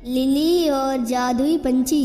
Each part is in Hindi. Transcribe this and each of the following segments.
लिली और जादुई पंछी।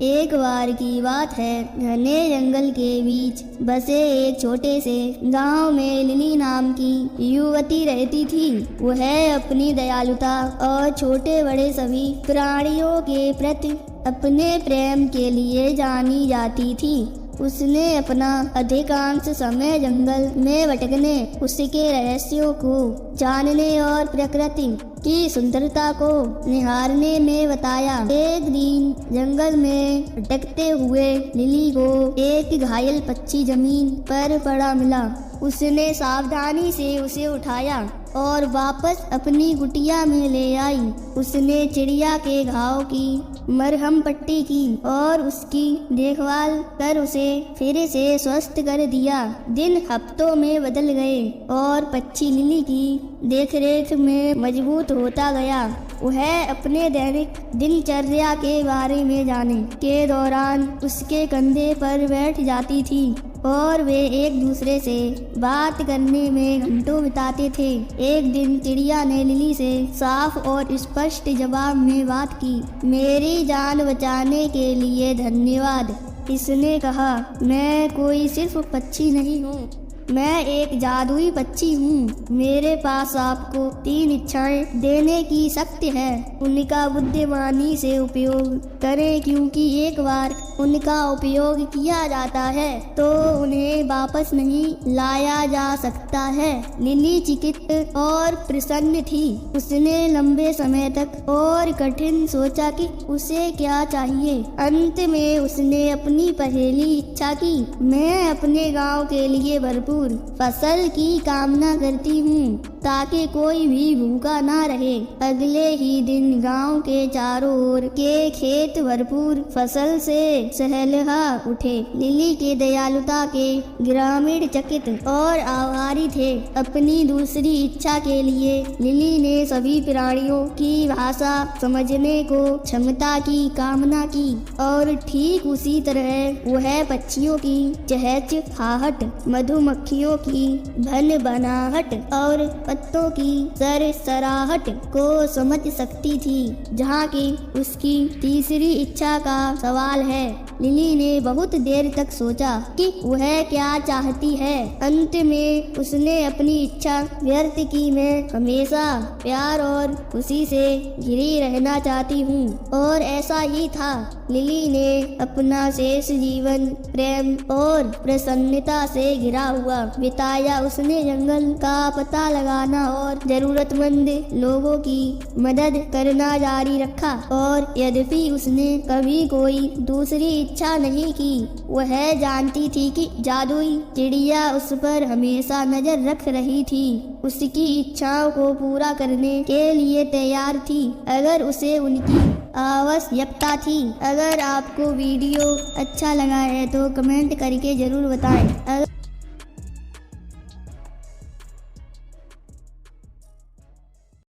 एक बार की बात है, घने जंगल के बीच बसे एक छोटे से गांव में लिली नाम की युवती रहती थी। वह अपनी दयालुता और छोटे बड़े सभी प्राणियों के प्रति अपने प्रेम के लिए जानी जाती थी। उसने अपना अधिकांश समय जंगल में भटकने, उसके रहस्यों को जानने और प्रकृति की सुंदरता को निहारने में बताया। एक दिन जंगल में भटकते हुए लिली को एक घायल पक्षी जमीन पर पड़ा मिला। उसने सावधानी से उसे उठाया और वापस अपनी कुटिया में ले आई। उसने चिड़िया के घाव की मरहम पट्टी की और उसकी देखभाल कर उसे फिर से स्वस्थ कर दिया। दिन हफ्तों में बदल गए और पक्षी लिली की देखरेख में मजबूत होता गया। वह अपने दैनिक दिनचर्या के बारे में जाने के दौरान उसके कंधे पर बैठ जाती थी और वे एक दूसरे से बात करने में घंटों बिताते थे। एक दिन चिड़िया ने लिली से साफ और स्पष्ट जवाब में बात की। मेरी जान बचाने के लिए धन्यवाद, इसने कहा। मैं कोई सिर्फ पक्षी नहीं हूँ, मैं एक जादुई पक्षी हूँ। मेरे पास आपको 3 इच्छाएं देने की शक्ति है। उनका बुद्धिमानी से उपयोग करें, क्योंकि एक बार उनका उपयोग किया जाता है तो उन्हें वापस नहीं लाया जा सकता है। लिली चिकित और प्रसन्न थी। उसने लंबे समय तक और कठिन सोचा कि उसे क्या चाहिए। अंत में उसने अपनी पहली इच्छा की। मैं अपने गांव के लिए भरपूर फसल की कामना करती हूँ, ताकि कोई भी भूखा ना रहे। अगले ही दिन गांव के चारों ओर के खेत भरपूर फसल से सहलहा उठे। लिली के दयालुता के ग्रामीण चकित और आभारी थे। अपनी दूसरी इच्छा के लिए लिली ने सभी प्राणियों की भाषा समझने को क्षमता की कामना की और ठीक उसी तरह वह पक्षियों की चहचहाहट, मधुमक्खियों की भन भनाहट और पत्तों की सरसराहट को समझ सकती थी। जहाँ की उसकी तीसरी इच्छा का सवाल है। लिली ने बहुत देर तक सोचा कि वह क्या चाहती है। अंत में उसने अपनी इच्छा व्यक्त की। मैं हमेशा प्यार और खुशी से घिरी रहना चाहती हूँ। और ऐसा ही था। लिली ने अपना शेष जीवन प्रेम और प्रसन्नता से घिरा हुआ बिताया। उसने जंगल का पता लगाना और जरूरतमंद लोगों की मदद करना जारी रखा। और यद्यपि उसने कभी कोई दूसरी इच्छा नहीं की, वह जानती थी कि जादुई चिड़िया उस पर हमेशा नजर रख रही थी, उसकी इच्छाओं को पूरा करने के लिए तैयार थी, अगर उसे उनकी आवश्यकता थी। अगर आपको वीडियो अच्छा लगा है तो कमेंट करके जरूर बताएं।